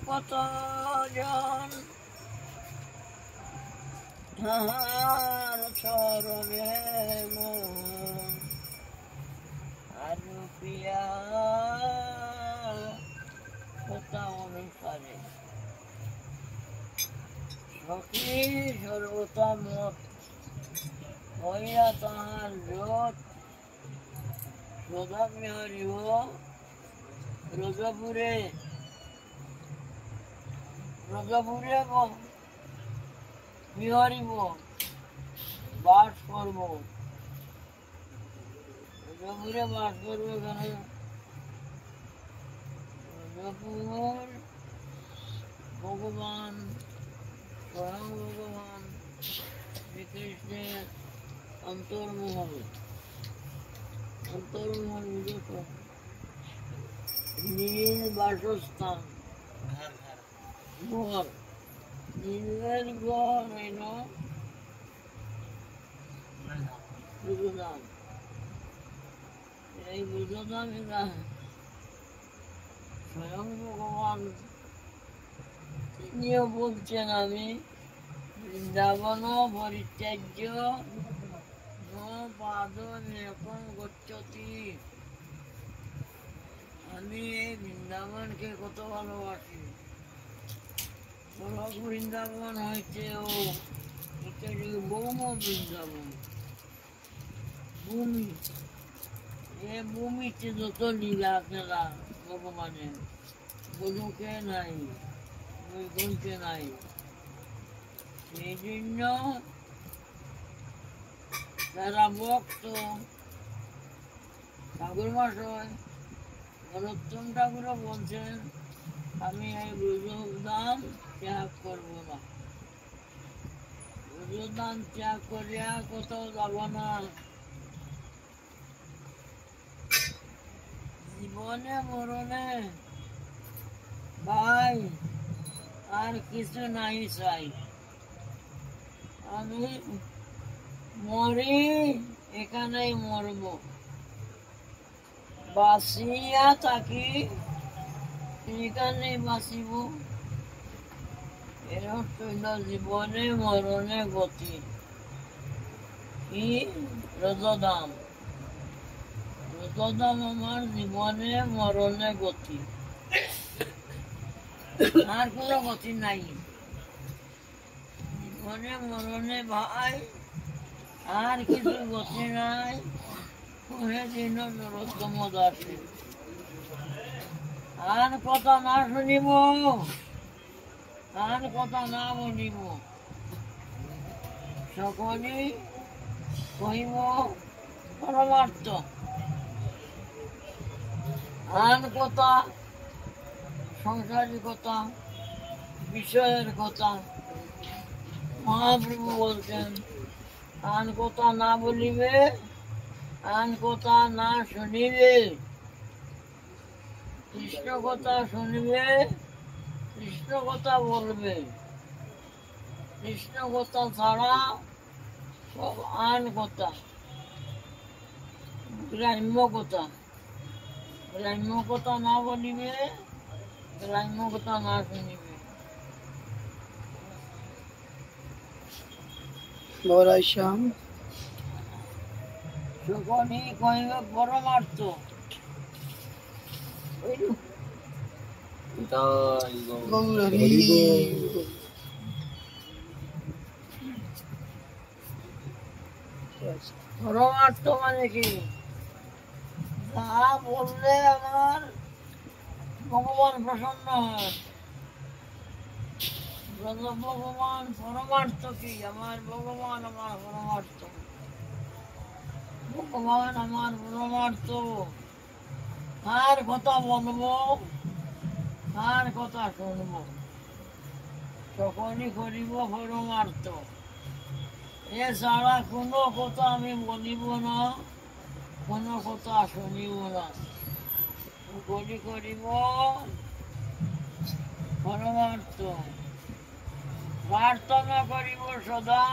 কত জন তাহার চরণে মন আরো প্রিয়া কথা অনুসারে সখী সর্বতা মত হইয়া তাহার জোট সদা বিহারিব রজপুরে বিহারিব বাস করব রজপুরে বাস করব এখানে রজপুর ভগবান স্বয়ং ভগবান শ্রীকৃষ্ণের অন্তর্মহল নীল বাসস্থান ঘর নীলের ঘর হইল বুদ্ধধাম। এই বুদ্ধধামে স্বয়ং ভগবান তিনিও বলছেন আমি বৃন্দাবন পরিত্যাজ্য পাদ নিরকম গচ্ছতি। আমি এই বৃন্দাবনকে কত ভালোবাসি। বৃন্দাবন হয়েছে ভৌম বৃন্দাবন ভূমি। এ ভূমিতে যত লীলা খেলা ভগবানের গোলকে নাই বৈকুণ্ঠে নাই। সেই জন্য যারা ভক্ত ঠাকুর মশাই নরোত্তম ঠাকুরও বলছেন আমি এই ব্রজধাম ত্যাগ করবো না, ব্রজধাম ত্যাগ করিয়া কোথাও যাব না। জীবনে মরণে ভাই আর কিছু নাই চাই। আমি মরি এখানেই মরব, বাঁচিয়া থাকি এখানেই বাঁচিব। এর অর্থ হইল জীবনে মরণে গতি। কি রজধাম? রজধাম আমার জীবনে মরণে গতি, আর কোনো গতি নাই। জীবনে মরণে ভাই আর কিছু গতি নাই। দিন নরোত্তম দাসে আর কথা না শুনিব, আর কথা না বলিব, সকলেই কহিব পরমার্থ। আর কথা সংসারী কথা, বিষয়ের কথা মহাপ্রভু বলছেন আর কথা না বলিবে, আর কথা না শুনিবে। কৃষ্ণ কথা শুনবে, কৃষ্ণ কথা বলবে। কৃষ্ণ কথা ছাড়া সব আন কথা, গ্রাম্য কথা। গ্রাম্য কথা না বলিবে, গ্রাম্য কথা না শুনিবে। সকলেই কহিবে পরমার্থ। পরমার্থ মানে কি? যা বললে আমার ভগবান প্রসন্ন হয়। ভগবান পরমার্থ কি? আমার ভগবান আমার পরমার্থ। ভগবান আমার পরমার্থ। কার কথা বলবো, কার কথা শুনবো, সকলই করিব পরমার্থ। এছাড়া কোনো কথা আমি বলিব না, কোনো কথা শুনিব না। সকলই করিব পরমার্থ। প্রার্থনা করিব সদা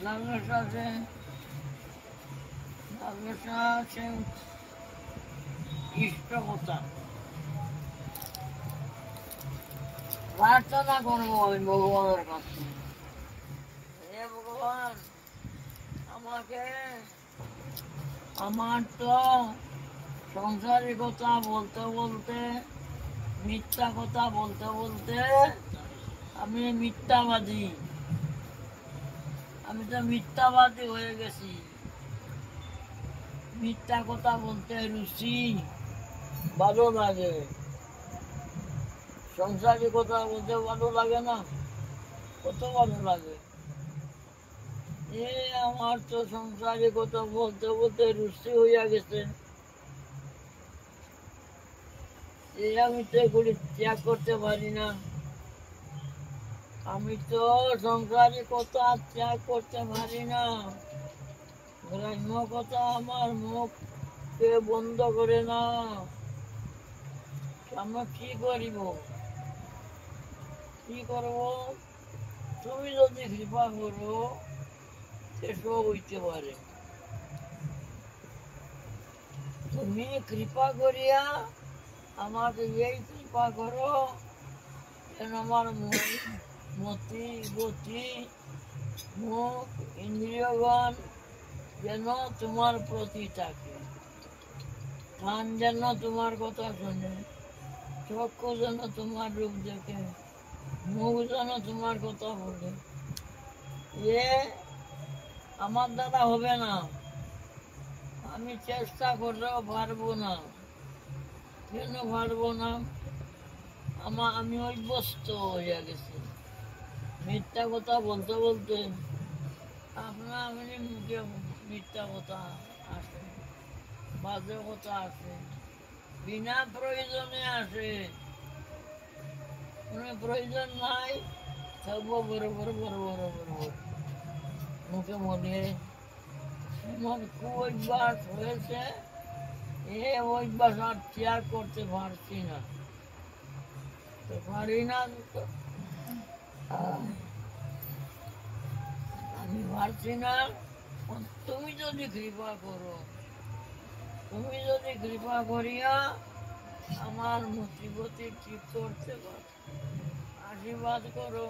লালসা আছে ইষ্ট কথা। প্রার্থনা করবো ওই ভগবানের কাছে, হে ভগবান, আমাকে, আমার তো সংসারের কথা বলতে বলতে, মিথ্যা কথা বলতে বলতে আমি মিথ্যাবাদী, আমি তো মিথ্যাবাদী হয়ে গেছি। মিথ্যা কথা বলতে রুচি, ভালো লাগে। সংসারের কথা বলতে ভালো লাগে না? কত ভালো লাগে। আমার তো সংসারের কথা বলতে বলতে রুচি হইয়া গেছে। আমি তো এগুলি ত্যাগ করতে পারি না। আমি তো সংসারের কথা ত্যাগ করতে পারি না। গ্রাম্য কথা আমার মুখকে বন্ধ করে না। আমরা কি করিব, কি করব? তুমি যদি কৃপা করো সেসব হইতে পারে। তুমি কৃপা করিয়া আমাকে এই কৃপা করো যেন আমার মতি গতি মুখ ইন্দ্রিয়গণ যেন তোমার প্রতি থাকে, কান যেন তোমার কথা শোনে, চক্ষু যেন তোমার রূপ দেখে, মুখ যেন তোমার কথা বলে। এ আমার দ্বারা হবে না, আমি চেষ্টা করলেও পারবো না। কেন পারবো না? আমি অভ্যস্ত হয়ে গেছি মিথ্যা কথা বলতে বলতে। আপনার আপনি মুখে মিথ্যা কথা আসে, বাজে কথা আসে, বিনা প্রয়োজনে আসে। কোনো প্রয়োজন নাই, থাকবো বড় বড় বড় বড় বড় বড় মুখে মনে। এমন কুঅভ্যাস হয়েছে, এ অভ্যাস আর ত্যাগ করতে পারছি না, পারি না। আমি পারছি না। তুমি যদি কৃপা করো, তুমি যদি কৃপা করিয়া আমার মুসিবতি ঠিক করতে পারো, আশীর্বাদ করো,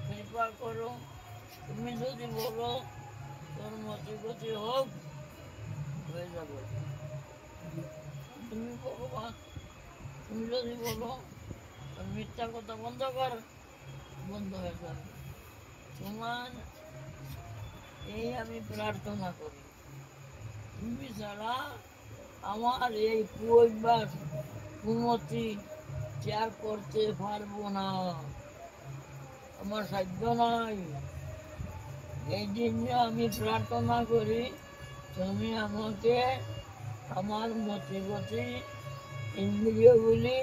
কৃপা করো। তুমি যদি বলো তোর মুসিবতি হোক, হয়ে যাবে। তুমি ভগবান, তুমি যদি বলো মিথ্যা কথা বন্ধ কর, বন্ধ হয়ে যাবে। তোমার এই আমি প্রার্থনা করি। তুমি ছাড়া আমার এই কুঅভ্যাস কুমতি ত্যাগ করতে পারবো না, আমার সাধ্য নাই। এই জন্য আমি প্রার্থনা করি তুমি আমাকে আমার মতিগতি ইন্দ্রিয়গুলি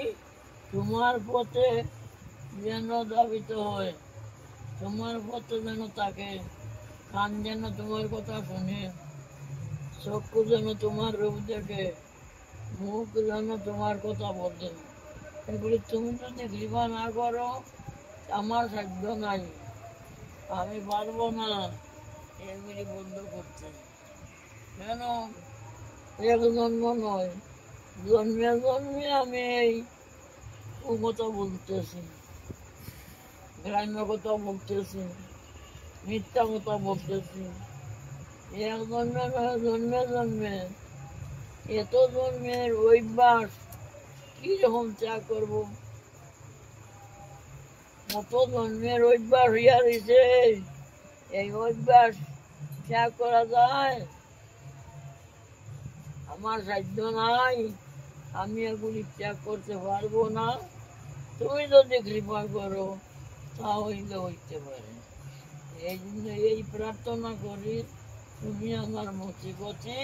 তোমার পথে যেন ধাবিত হয়, তোমার পথে যেন থাকে, কান যেন তোমার কথা শুনে, চক্ষু যেন তোমার রূপ দেখে, মুখ যেন তোমার কথা বলে। এগুলি তুমি যদি কৃপা না করো আমার সাধ্য নাই, আমি পারবো না এগুলি বন্ধ করতে। কেন? এক জন্ম নয়, জন্মে জন্মে আমি এই কথা বলতেছি, গ্রাম্য কথা বলতেছি, মিথ্যা কথা বলতেছি। এক জন্মে নয়, জন্মে জন্মে। এত জন্মের অভ্যাস কিরকম ত্যাগ করবো? কত জন্মের অভ্যাস হইয়া রয়েছে, এই অভ্যাস ত্যাগ করা যায়? আমার সাধ্য নাই, আমি এগুলি ত্যাগ করতে পারবো না। তুমি যদি কৃপা করো তাহলে হইতে পারে। এই জন্য এই প্রার্থনা করি, তুমি আমার মতিগতি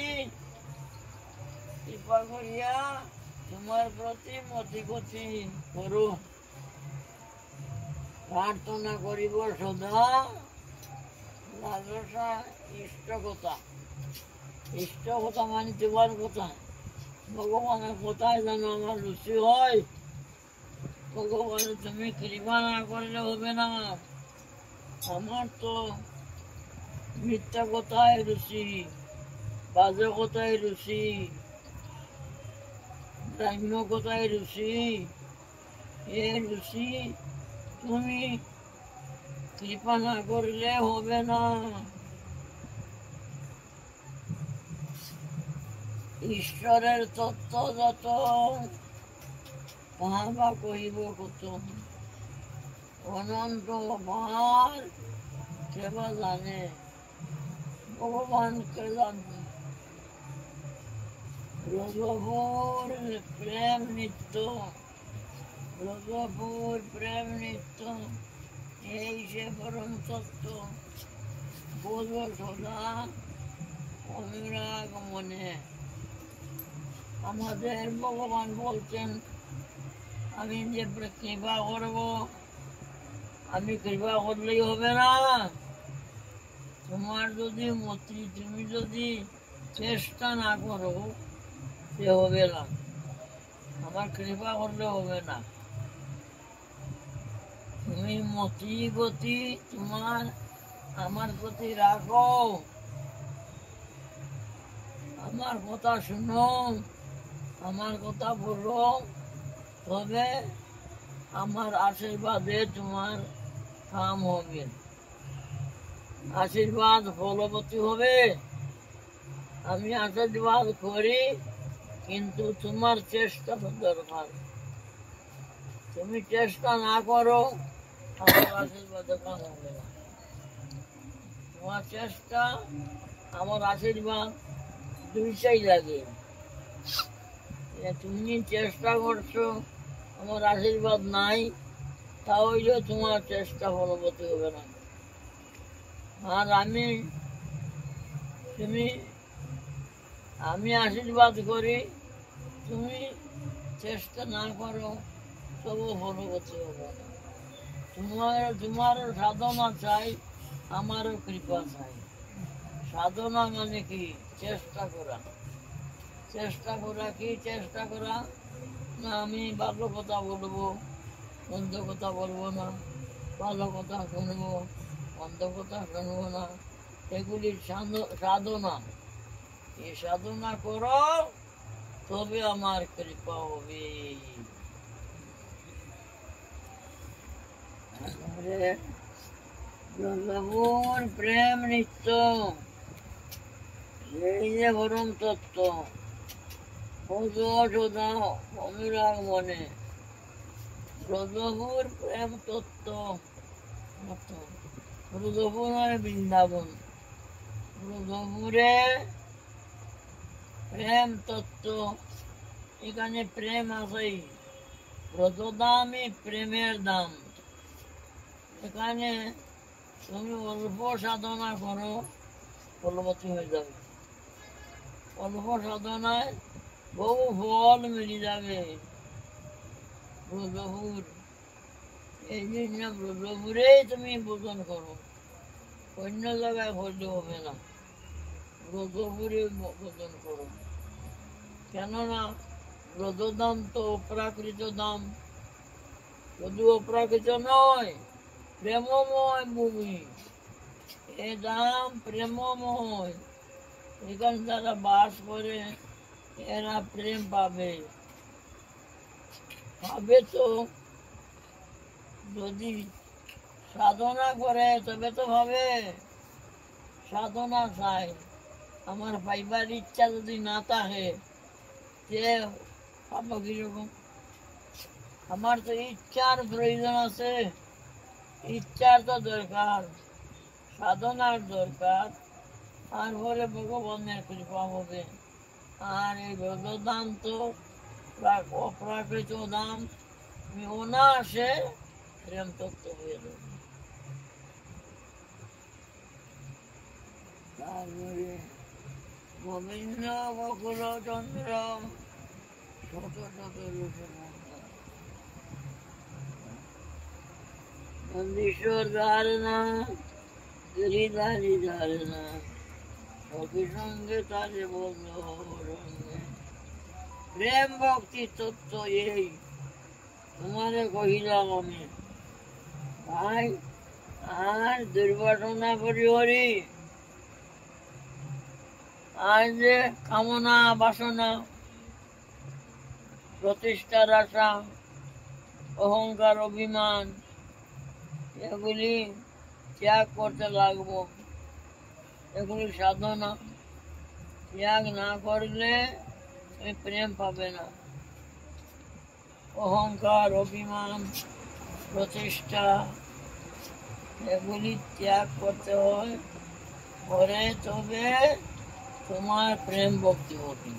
কৃপা করিয়া তোমার প্রতি মতিগতি করো। প্রার্থনা করিব সদা লালসা ইষ্ট কথা। ইষ্ট কথা মানে তোমার কথা, ভগবানের কথায় যেন আমার রুচি হয়। ভগবান তুমি কৃপা না করলে হবে না। আমার তো মিথ্যা কথায় রুচি, বাজে কথায় রুচি, গ্রাম্য কথায় রুচি। এই রুচি তুমি কৃপা না করলে হবে না। ঈশ্বরের তত্ত্ব যত তাহা কহিব কত, অনন্ত অপার কেবা জানে, ভগবানকে জানে। ব্রজভূর প্রেম নিত্য, ব্রজভূর প্রেম নিত্য, এই সে পরম তত্ত্ব, বোধ সদা অনুরাগ মনে। আমাদের ভগবান বলছেন, আমি যে কৃপা করব, আমি কৃপা করলেই হবে না। তোমার যদি মতি, তুমি যদি চেষ্টা না করো, সে হবে না। আমার কৃপা করলে হবে না। তুমি মতি গতি তোমার আমার প্রতি রাখো, আমার কথা শুনো, আমার কথা বলো, তবে আমার আশীর্বাদে তোমার কাম হবে, আশীর্বাদ ফলবতী হবে। আমি আশীর্বাদ করি, কিন্তু তোমার চেষ্টা দরকার। তুমি চেষ্টা না করো, আমার আশীর্বাদে কাম হবে না। তোমার চেষ্টা, আমার আশীর্বাদ দুইটাই লাগে। তুমি চেষ্টা করছো, আমার আশীর্বাদ নাই, তাহলে তোমার চেষ্টা ফলবতী হবে না। আর আমি আশীর্বাদ করি, তুমি চেষ্টা না করো, তবু ফলবতী হবে না। তোমারও সাধনা চাই, আমারও কৃপা চাই। সাধনা মানে কি? চেষ্টা করা। চেষ্টা করা কি? চেষ্টা করা না আমি ভালো কথা বলবো, মন্দ কথা বলবো না, ভালো কথা শুনবো, মন্দ কথা শুনবো না, এগুলি সাধনা। এই সাধনা করো, তবে আমার কৃপা হবে। প্রভুর প্রেম নিত্য, এই যে পরম তত্ত্ব, অনুরাগ মনে। ব্রজভূর প্রেম তত্ত্ব, ব্রজভূর মানে বৃন্দাবন। ব্রজভূরে প্রেম তত্ত্ব, এখানে প্রেম আছে। ব্রজদামই প্রেমের দাম। এখানে তুমি অল্প সাধনা করো, ফলবতী হয়ে যাবে। অল্প সাধনায় বহু ফল মিলে যাবে। ব্রজভূর, এই জন্য ব্রজভূরেই তুমি ভোজন করো, অন্য জায়গায় করলে হবে না। ব্রজভূরে ভোজন করো, কেননা ব্রজধাম তো অপ্রাকৃত ধাম। শুধু অপ্রাকৃত নয়, প্রেমময় ভূমি। এ ধাম প্রেমময়। এখানে যারা বাস করে, এরা প্রেম পাবে। পাবে তো, যদি সাধনা করে তবে তো ভাবে। সাধনা চাই, আমার পাইবার ইচ্ছা যদি না থাকে, সে পাবো কিরকম? আমার তো ইচ্ছার প্রয়োজন আছে, ইচ্ছার তো দরকার, সাধনার দরকার, তারপরে ভগবানের কৃপা হবে। আর এই ব্রজধাম তো অপ্রাকৃত ধাম, তুমি অনায়াসে প্রেম তত্ত্ব হয়ে যাবে। তারপরে গোবিন্দ বকুল চন্দ্র ছোট ছোট নন্দীশ্বর ধারণা, গিরিধারী ধারণা, সখী সঙ্গে তারে বন্ধ রঙ্গে। প্রেম ভক্তি তত্ত্ব এই তোমারে কহিলাম আমি। ভাই, আর দুর্ঘটনা পরিহরি, আর যে কামনা বাসনা, প্রতিষ্ঠার আশা, অহংকার অভিমান, এগুলি ত্যাগ করতে লাগবো। এগুলি সাধনা। ত্যাগ না করলে তুমি প্রেম পাবে না। অহংকার, অভিমান, প্রতিষ্ঠা এগুলি ত্যাগ করতে হয়, করে তবে তোমার প্রেম ভক্তি হবে।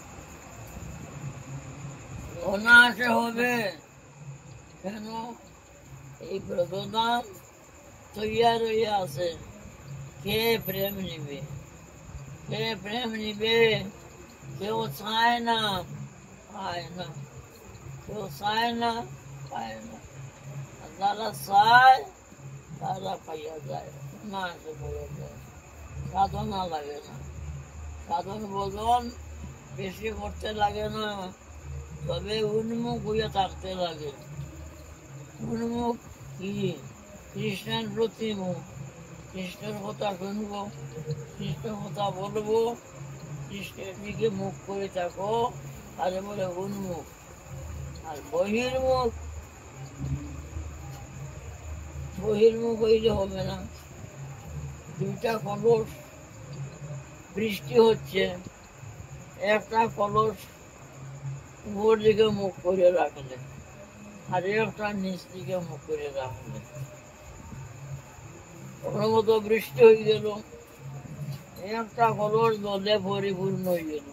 অনায়াসে হবে। কেন? এই ব্রতদান তৈয়ার হইয়া আছে। কে প্রেম নিবে? কে প্রেম নিবে? কেউ চায় না, পায় না। কেউ চায় না, পায় না। আর যারা চায় তারা পাইয়া যায়, না এসে পাইয়া যায়। সাধনা লাগে না। সাধন ভোজন বেশি করতে লাগে না, তবে উন্মুখ হইয়া থাকতে লাগে। উন্মুখ কি? কৃষ্ণের প্রতি মুখ। কৃষ্ণের কথা শুনবো, কৃষ্ণের কথা বলবো, কৃষ্ণের দিকে মুখ করে থাকো, আর বলে উন্মুখ। আর বহির্মুখ, বহির্মুখ হইলে হবে না। দুইটা কলস, বৃষ্টি হচ্ছে, একটা কলস উপর দিকে মুখ করে রাখলে, আর একটা নিচ দিকে মুখ করে রাখলে, মতো বৃষ্টি হয়ে গেল, একটা কলস জলে পরিপূর্ণ হয়ে গেল,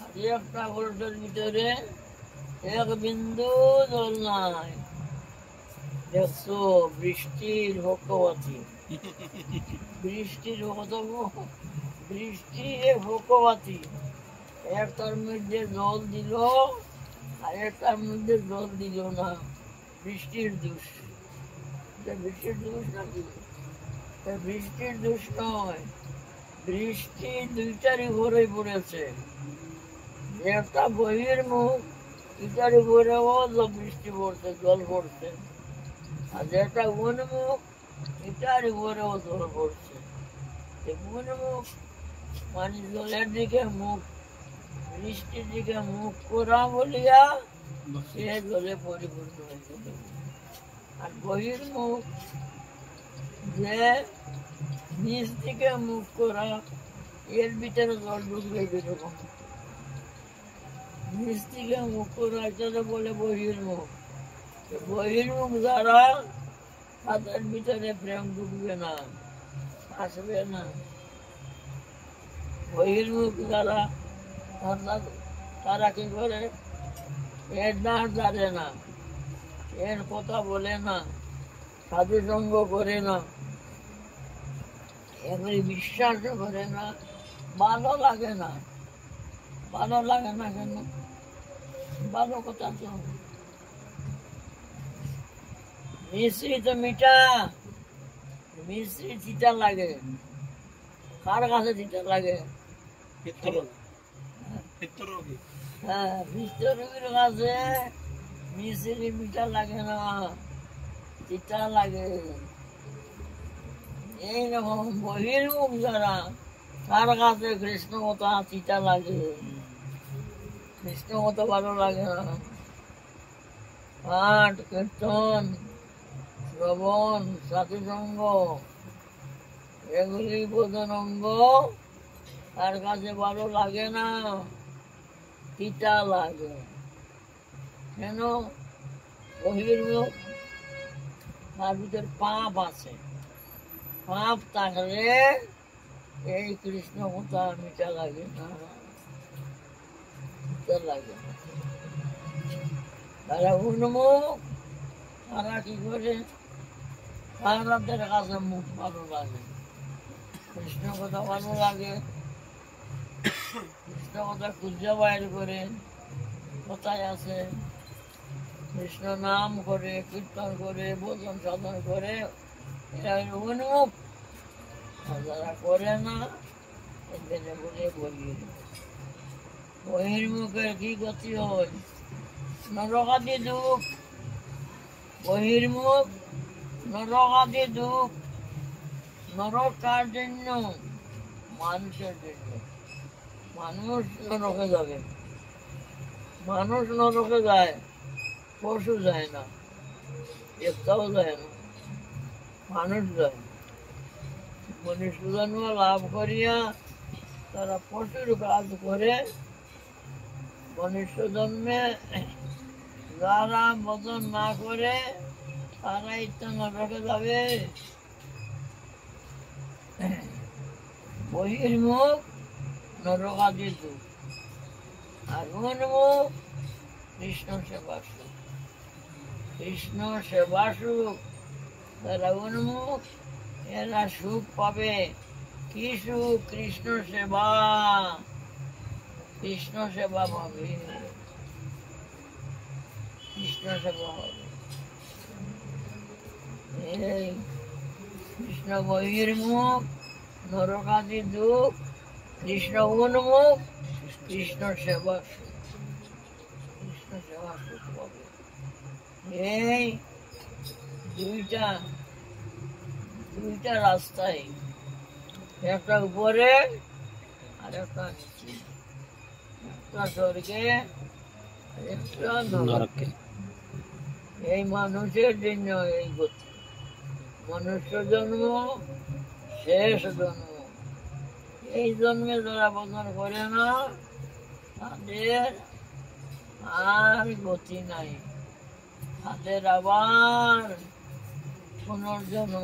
আর একটা কলসের ভিতরে এক বিন্দু জল নাই। দেখছো বৃষ্টির ভক্তবাদী, বৃষ্টির বৃষ্টি ভক্তবাদী। একটার মধ্যে জল দিল, আর একটার মধ্যে জল দিল না। বৃষ্টির দোষ। বৃষ্টির দোষ নাকি? বৃষ্টির দোষ নয়, বৃষ্টি দুইটারই উপরে পড়েছে। একটা বহির্মুখ, এটার উপরেও বৃষ্টি পড়ছে, জল পড়ছে। আর যেটা উন্মুখ, এটার উপরেও জল পড়ছে। উন্মুখ মানে জলের দিকে মুখ, বৃষ্টির দিকে মুখ করা বলিয়া সে জলে পরিপূর্ণ হয়ে গেল। আর বহির্মুখ যে নিচ দিকে মুখ করা, এর ভিতরে জল ঢুকবে কিরকম? নিচ দিকে মুখ করা, এটা বলে বহির্মুখ। বহির্মুখ যারা, তাদের ভিতরে প্রেম ঢুকবে না, আসবে না। বহির্মুখ যারা, তারা কি করে? এর ডাঁট জানে না, এর কথা বলে না, সাধু সঙ্গ করে না, এগুলি বিশ্বাস করে না, ভালো লাগে না। ভালো লাগে না কেন? ভালো কথা তো। মিশ্রি তো মিঠা, মিশ্রি তিতা লাগে। কার কাছে তিতা লাগে? হ্যাঁ, পিত্তরোগীর কাছে মিশ্রি মিঠা লাগে না, তিতা লাগে। এইরকম বহির্মুখ যারা, তার কাছে কৃষ্ণ কথা তিতা লাগে, কৃষ্ণ কথা ভালো লাগে না। পাঠ, কীর্তন, শ্রবণ, সাধুসঙ্গ এগুলি বোধন অঙ্গ, তার কাছে ভালো লাগে না, তিতা লাগে। কেন? বহির্মুখ, তার ভিতরে পাপ আছে। পাপ থাকলে এই কৃষ্ণ কথা মিঠা লাগে না, তিতা লাগে না। তারা উন্মুখ, তারা কি করে? তাদের কাছে মুখ ভালো লাগে, কৃষ্ণ কথা ভালো লাগে, কৃষ্ণ কথা খুঁজে বাইর করে, কোথায় আছে? কৃষ্ণ নাম করে, কীর্তন করে, ভোজন সাধন করে, এরা উন্মুখ। আর যারা করে না, এদের বলে বহির্মুখের কি গতি হয়? নরকাদি দুঃখ। বহির্মুখ নরকাদি দুঃখ। নরক কার জন্য? মানুষের জন্য। মানুষ নরকে যাবে, মানুষ নরকে যায়, পশু যায় না, একটাও যায় না। মানুষ জন্ম, মনুষ্য জন্ম লাভ করিয়া তারা প্রচুর কাজ করে। মনুষ্য জন্মে যারা বদন না করে তারাই তো নরকে যাবে। বহির্মুখ নরকাদি দুঃখ, আর উন্মুখ কৃষ্ণ সেবা সুখ। কৃষ্ণ সেবা সুখ, তারা উন্মুখ, এরা সুখ পাবে। কি সুখ? কৃষ্ণ সেবা, কৃষ্ণ সেবা পাবে, কৃষ্ণ সেবা পাবে। এই কৃষ্ণ বহির্মুখ নরকাদি দুঃখ, কৃষ্ণ উন্মুখ কৃষ্ণ সেবা সুখ, কৃষ্ণ সেবা সুখ পাবে। এই দুইটা রাস্তায়, একটা উপরে আর একটা নিচে, একটা স্বর্গে আর একটা নরকে। এই মানুষের জন্য এই গতি। মনুষ্য জন্ম শেষ জন্ম। এই জন্মে যারা বদন করে না তাদের আর গতি নাই, তাদের আবার পুনর্জন্ম,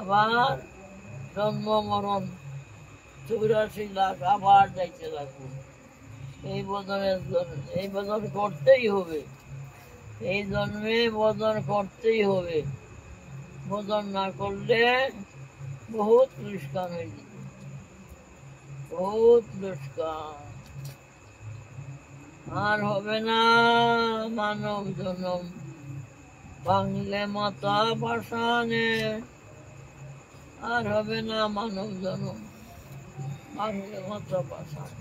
আবার জন্ম মরণ 84 লাখ আবার যাইতে লাগবে। এই বদন করতেই হবে, এই জন্মে বদন করতেই হবে। বদন না করলে বহুত লোকসান হয়ে যাবে, বহুত লোকসান। আর হবে না মানব জন্ম, বাংলে মাতা পাষাণে। আর হবে না মানব জন্ম, বাংলে মাতা পাষাণ।